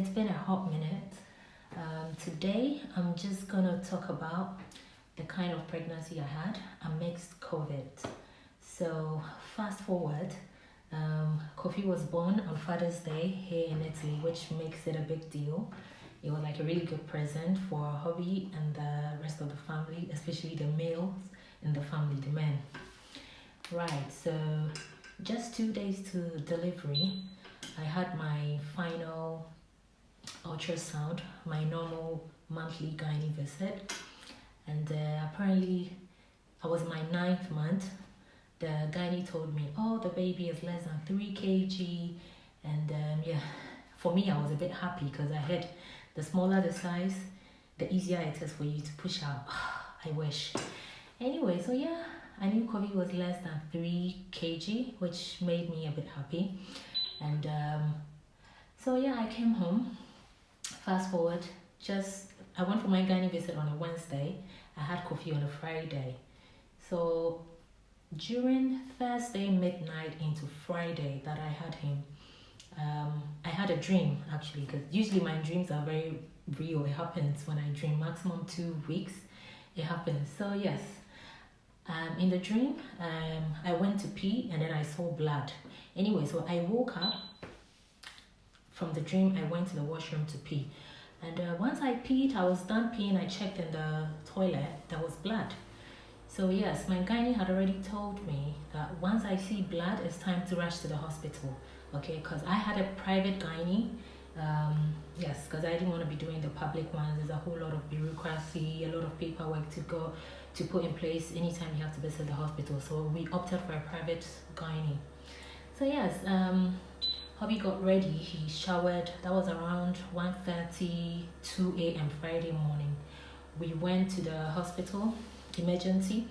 It's been a hot minute. Today, I'm just gonna talk about the kind of pregnancy I had amidst COVID. So, fast forward, Kofi was born on Father's Day here in Italy, which makes it a big deal. It was like a really good present for our hubby and the rest of the family, especially the males in the family, the men. Right, so just 2 days to delivery, I had my final ultrasound, my normal monthly gynae visit, and apparently I was in my 9th month. The gynae told me, oh, the baby is less than 3 kg, and yeah, for me, I was a bit happy because I heard the smaller the size, the easier it is for you to push out. I wish. Anyway, so yeah, I knew Kobe was less than 3 kg, which made me a bit happy. And so yeah, I came home. Fast forward, I went for my gynae visit on a Wednesday. I had Kofi on a Friday. So during Thursday midnight into Friday that I had him, I had a dream actually, because usually my dreams are very real. It happens when I dream, maximum 2 weeks. It happens. So yes, in the dream, I went to pee and then I saw blood. Anyway, so I woke up from the dream. I went to the washroom to pee. And once I peed, I was done peeing, I checked in the toilet, there was blood. So yes, my gynae had already told me that once I see blood, it's time to rush to the hospital. Okay, because I had a private gynae. Yes, because I didn't want to be doing the public ones. There's a whole lot of bureaucracy, a lot of paperwork to put in place anytime you have to visit the hospital. So we opted for a private gynae. So yes, hubby got ready, he showered. That was around 1:30, 2 a.m. Friday morning. We went to the hospital, emergency,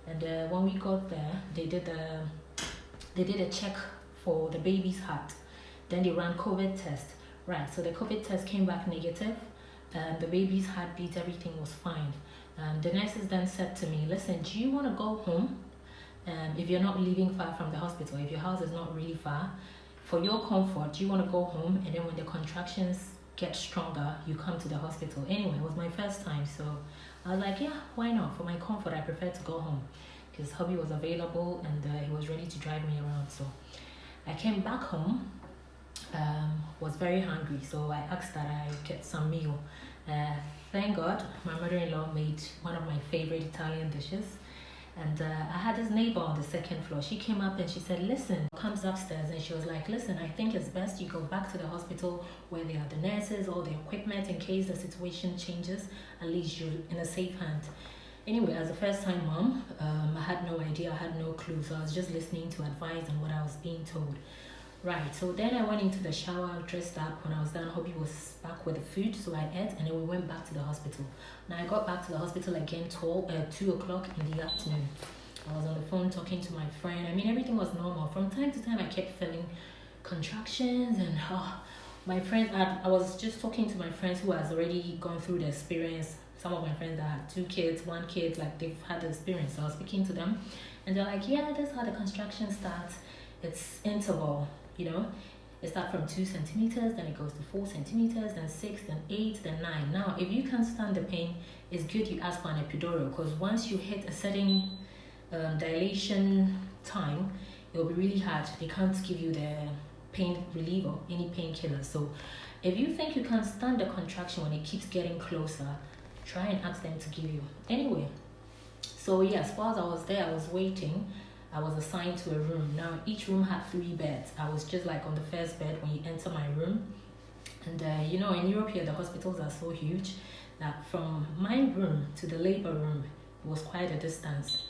and when we got there, they did a check for the baby's heart. Then they ran COVID test. Right, so the COVID test came back negative. The baby's heartbeat, everything was fine. The nurses then said to me, listen, do you want to go home? If you're not living far from the hospital, if your house is not really far, for your comfort, you want to go home, and then when the contractions get stronger, you come to the hospital. Anyway, it was my first time, so I was like, yeah, why not? For my comfort, I prefer to go home because hubby was available and he was ready to drive me around. So I came back home, was very hungry, so I asked that I get some meal. Thank God, my mother-in-law made one of my favorite Italian dishes. And I had this neighbor on the second floor. She came up and she said, listen, comes upstairs and she was like, listen, I think it's best you go back to the hospital where there are the nurses, all the equipment in case the situation changes. At least you're in a safe hand. Anyway, as a first-time mom, I had no idea, I had no clue. So I was just listening to advice and what I was being told. Right, so then I went into the shower, dressed up. When I was done, hubby was back with the food, so I ate, and then we went back to the hospital. Now I got back to the hospital again 2 o'clock in the afternoon. I was on the phone talking to my friend. I mean, everything was normal. From time to time, I kept feeling contractions, and my friends, I was just talking to my friends who has already gone through the experience. Some of my friends that had 2 kids, 1 kid, like they've had the experience. So I was speaking to them, and they're like, yeah, that's how the contraction starts. It's interval. It starts from 2 centimeters, then it goes to 4 centimeters, then 6, then 8, then 9. Now, if you can't stand the pain, it's good you ask for an epidural, because once you hit a certain dilation time, it will be really hard. They can't give you the pain relief or any painkiller. So if you think you can't stand the contraction when it keeps getting closer, try and ask them to give you. Anyway, so yes, whilst I was there, I was waiting. I was assigned to a room. Now, each room had 3 beds. I was just like on the first bed when you enter my room. And in Europe here, the hospitals are so huge that from my room to the labor room, it was quite a distance.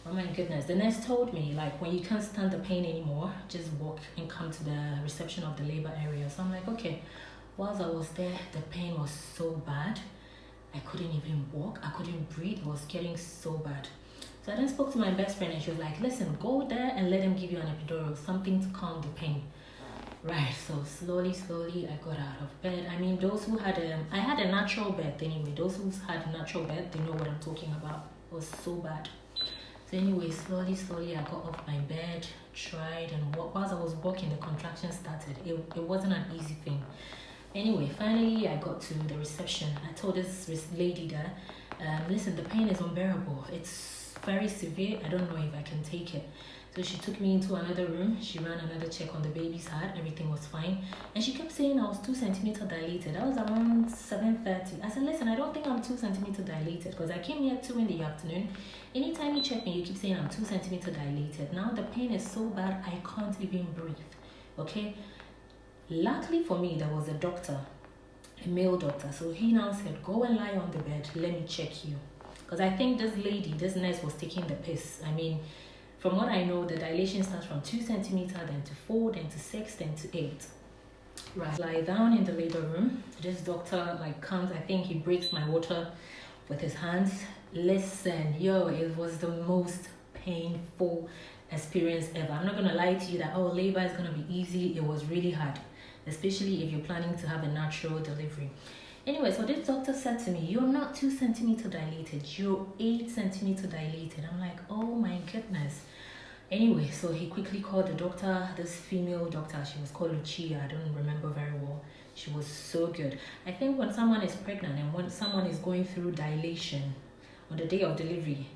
Oh my goodness. The nurse told me, like, when you can't stand the pain anymore, just walk and come to the reception of the labor area. So I'm like, okay. Whilst I was there, the pain was so bad. I couldn't even walk. I couldn't breathe. It was getting so bad. So I then spoke to my best friend and she was like, listen, go there and let them give you an epidural, something to calm the pain. Right, so slowly, I got out of bed. I mean, those who had, I had a natural bed anyway. Those who had a natural bed, they know what I'm talking about. It was so bad. So anyway, slowly, I got off my bed, tried and whilst I was walking, the contraction started. It wasn't an easy thing. Anyway, finally I got to the reception. I told this lady that, listen, the pain is unbearable. It's very severe. I don't know if I can take it. So she took me into another room. She ran another check on the baby's heart. Everything was fine. And she kept saying I was 2 centimeters dilated. That was around 7:30. I said, listen, I don't think I'm 2 centimeters dilated because I came here 2 in the afternoon. Anytime you check me, you keep saying I'm 2 centimeters dilated. Now the pain is so bad, I can't even breathe. Okay? Luckily for me, there was a doctor, a male doctor. So he now said, go and lie on the bed. Let me check you. Because I think this nurse was taking the piss. I mean, from what I know, the dilation starts from 2 centimeters, then to 4, then to 6, then to 8. Right. Lie down in the labor room. This doctor comes, I think he breaks my water with his hands. Listen, it was the most painful experience ever. I'm not gonna lie to you that labor is gonna be easy. It was really hard, especially if you're planning to have a natural delivery. Anyway, so this doctor said to me, you're not 2 centimeters dilated, you're 8 centimeters dilated. I'm like, oh my goodness. Anyway, so he quickly called the doctor, this female doctor. She was called Lucia. I don't remember very well. She was so good. I think when someone is pregnant and when someone is going through dilation on the day of delivery,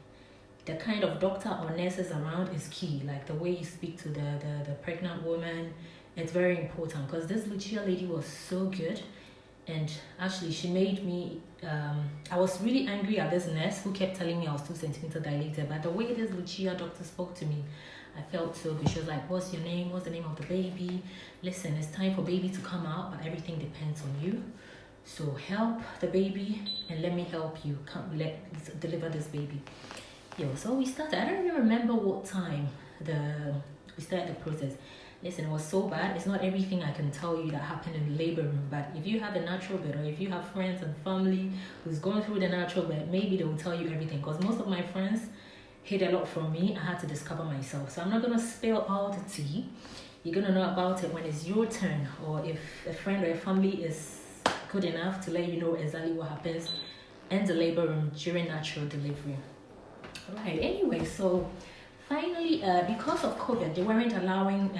the kind of doctor or nurses around is key. Like the way you speak to the pregnant woman, it's very important, because this Lucia lady was so good. And actually she made me, I was really angry at this nurse who kept telling me I was 2 centimeters dilated, but the way this Lucia doctor spoke to me, I felt so good. She was like, what's your name? What's the name of the baby? Listen, it's time for baby to come out, but everything depends on you. So help the baby and let me help you deliver this baby. So we started. I don't even remember what time we started the process. Listen, it was so bad. It's not everything I can tell you that happened in the labor room, but if you have a natural bed, or if you have friends and family who's going through the natural bed, maybe they will tell you everything, because most of my friends hid a lot from me. I had to discover myself. So I'm not going to spill all the tea. You're going to know about it when it's your turn, or if a friend or a family is good enough to let you know exactly what happens in the labor room during natural delivery. Right, anyway, so finally, because of COVID, they weren't allowing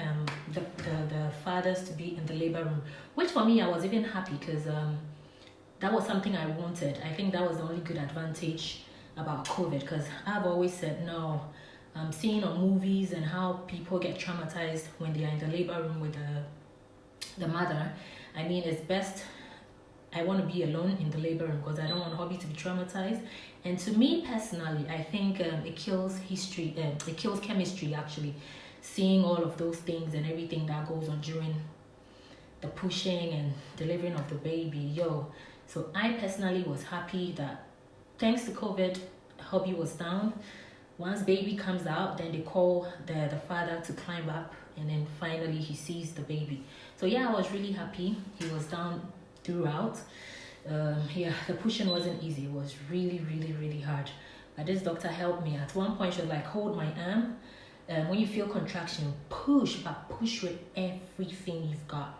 the fathers to be in the labor room, which for me, I was even happy, because that was something I wanted. I think that was the only good advantage about COVID, because I've always said, no, seeing on movies and how people get traumatized when they are in the labor room with the mother. I mean, it's best I want to be alone in the labor room, because I don't want hubby to be traumatized. And to me personally, I think it kills chemistry actually, seeing all of those things and everything that goes on during the pushing and delivering of the baby. So I personally was happy that thanks to COVID, hubby was down. Once baby comes out, then they call the father to climb up, and then finally he sees the baby. So I was really happy. He was down throughout. The pushing wasn't easy. It was really, really, really hard. But this doctor helped me. At one point, she was like, hold my arm. When you feel contraction, push, but push with everything you've got.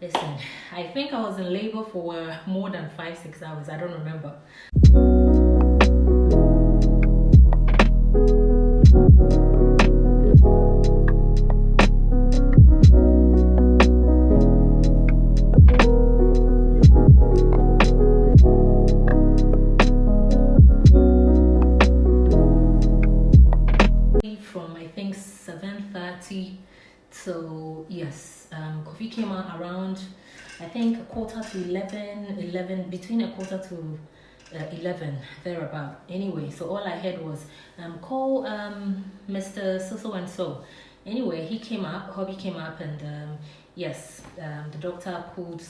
Listen, I think I was in labor for more than 5-6 hours. I don't remember. From I think 7:30 till Kofi came out around I think 11:15, between 11:15 to 11 thereabout. Anyway, so all I heard was call Mr. So and so. Anyway, he came up, hubby came up, and the doctor pulled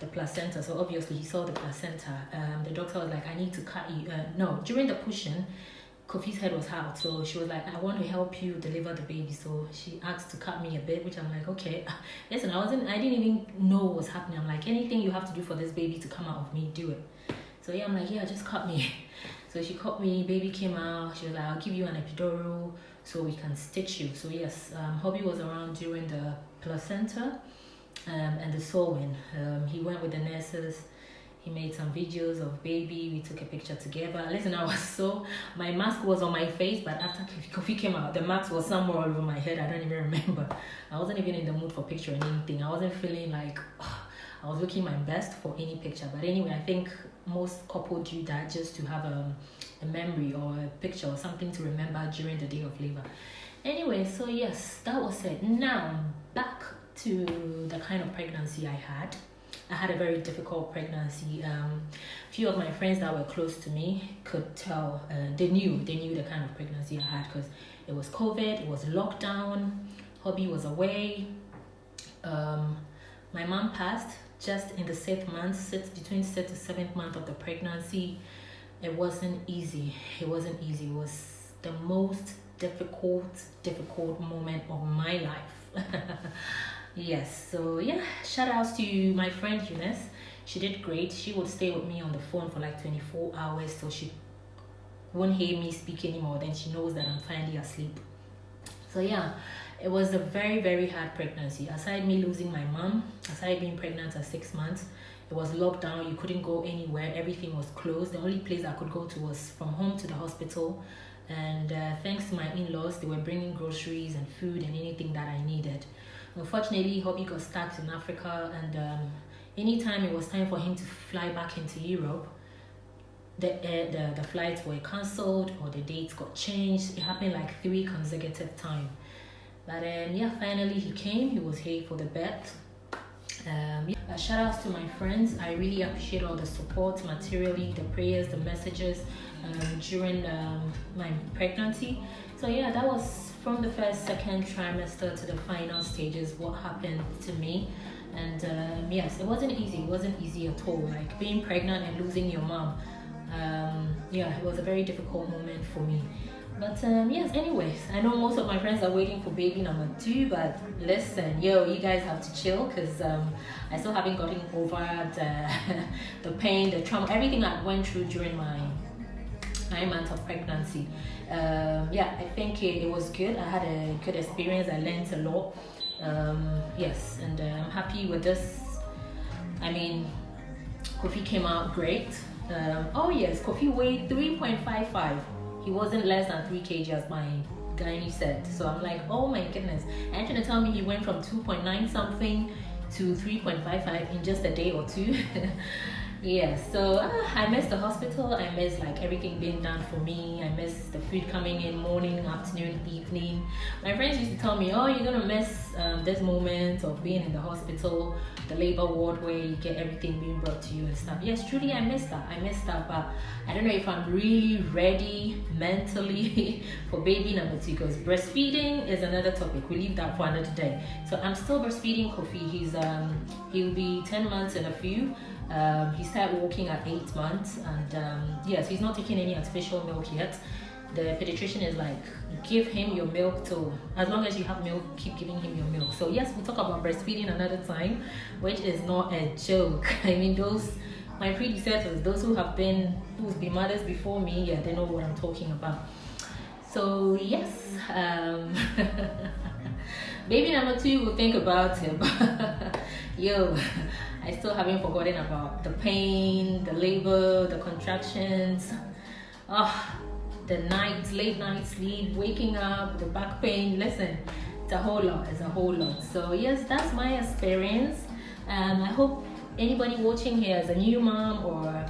the placenta. So obviously he saw the placenta. The doctor was like, I need to cut you. No, during the pushing, Kofi's head was out, so she was like, I want to help you deliver the baby. So she asked to cut me a bit, which I'm like, okay. Listen, I didn't even know what was happening. I'm like, anything you have to do for this baby to come out of me, do it. So I'm like, just cut me. So she cut me, baby came out. She was like, I'll give you an epidural so we can stitch you. So hubby was around during the placenta and the sewing. He went with the nurses. He made some videos of baby. We took a picture together. Listen, my mask was on my face, but after Kofi came out, the mask was somewhere all over my head. I don't even remember. I wasn't even in the mood for picture or anything. I wasn't feeling like, I was looking my best for any picture. But anyway, I think most couples do that just to have a memory or a picture or something to remember during the day of labor. Anyway, so yes, that was it. Now back to the kind of pregnancy I had. I had a very difficult pregnancy. Few of my friends that were close to me could tell. They knew the kind of pregnancy I had because it was COVID. It was lockdown. Hubby was away. My mom passed just in the 6th month, between 6th to 7th month of the pregnancy. It wasn't easy. It was the most difficult moment of my life. Yes, so yeah, shout outs to my friend Eunice. She did great. She would stay with me on the phone for like 24 hours, so she won't hear me speak anymore. Then she knows that I'm finally asleep. So yeah, it was a very, very hard pregnancy. Aside me losing my mom, aside being pregnant at 6 months, it was locked down. You couldn't go anywhere. Everything was closed. The only place I could go to was from home to the hospital. And thanks to my in-laws, they were bringing groceries and food and anything that I needed. Unfortunately, hubby got stuck in Africa, and anytime it was time for him to fly back into Europe, the flights were cancelled or the dates got changed. It happened like 3 consecutive times. But yeah, finally he came. He was here for the birth. Shout outs to my friends. I really appreciate all the support, materially, the prayers, the messages during my pregnancy. So yeah, that was from the first, second trimester to the final stages, what happened to me. And yes, it wasn't easy at all. Like being pregnant and losing your mom. Yeah, it was a very difficult moment for me. But yes, anyways, I know most of my friends are waiting for baby number 2, but listen, you guys have to chill, because I still haven't gotten over the pain, the trauma, everything I went through during my 9 months of pregnancy. Yeah, I think it was good. I had a good experience. I learned a lot. Yes, and I'm happy with this. I mean, Kofi came out great. Oh yes, Kofi weighed 3.55. He wasn't less than 3 kg as my gynae said. So I'm like, oh my goodness. And trying to tell me he went from 2.9 something to 3.55 in just a day or 2. Yeah, so I missed the hospital. I missed like everything being done for me. I missed the food coming in morning, afternoon, evening. My friends used to tell me, oh, you're gonna miss this moment of being in the hospital, the labor ward where you get everything being brought to you and stuff. Yes, truly I missed that, but I don't know if I'm really ready mentally for baby number 2, because breastfeeding is another topic. We leave that for another day. So I'm still breastfeeding Kofi. He'll be 10 months in a few. He started walking at 8 months, and yes, he's not taking any artificial milk yet. The pediatrician is like, give him your milk till, as long as you have milk, keep giving him your milk. So yes, we'll talk about breastfeeding another time, which is not a joke. I mean, my predecessors, those who's been mothers before me, yeah, they know what I'm talking about. So yes, baby number 2, we'll think about him. Yo, I still haven't forgotten about the pain, the labor, the contractions, the late night sleep, waking up, the back pain. Listen, it's a whole lot. So yes, that's my experience. I hope anybody watching here is a new mom or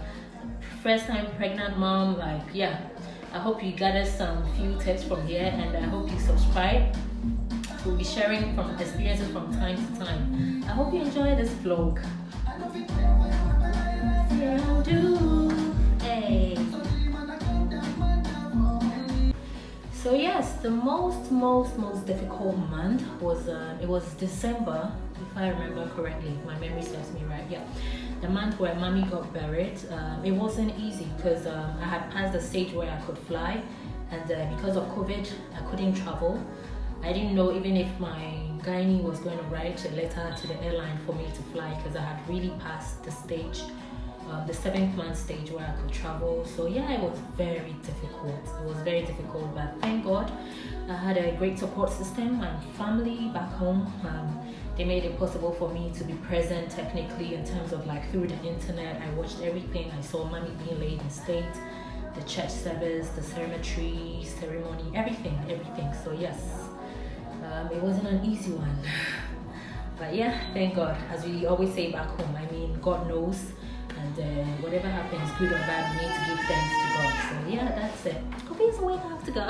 first time pregnant mom, like, yeah, I hope you gathered some few tips from here, and I hope you subscribe. We'll be sharing from experiences from time to time. I hope you enjoy this vlog. Yeah, do. Hey. So yes, the most difficult month was it was December, if I remember correctly, if my memory serves me right. Yeah, the month where mommy got buried. It wasn't easy because I had passed the stage where I could fly, and because of COVID, I couldn't travel. I didn't know even if my gynae was going to write a letter to the airline for me to fly, because I had really passed the stage, the 7th month stage where I could travel. So yeah, it was very difficult. It was very difficult, but thank God I had a great support system. My family back home, they made it possible for me to be present technically in terms of like through the internet. I watched everything. I saw mommy being laid in state, the church service, the ceremony, everything. So yes. It wasn't an easy one, But yeah, thank God. As we always say back home, I mean, God knows. And whatever happens, good or bad, we need to give thanks to God. So yeah, that's it. Coffee is the way I have to go.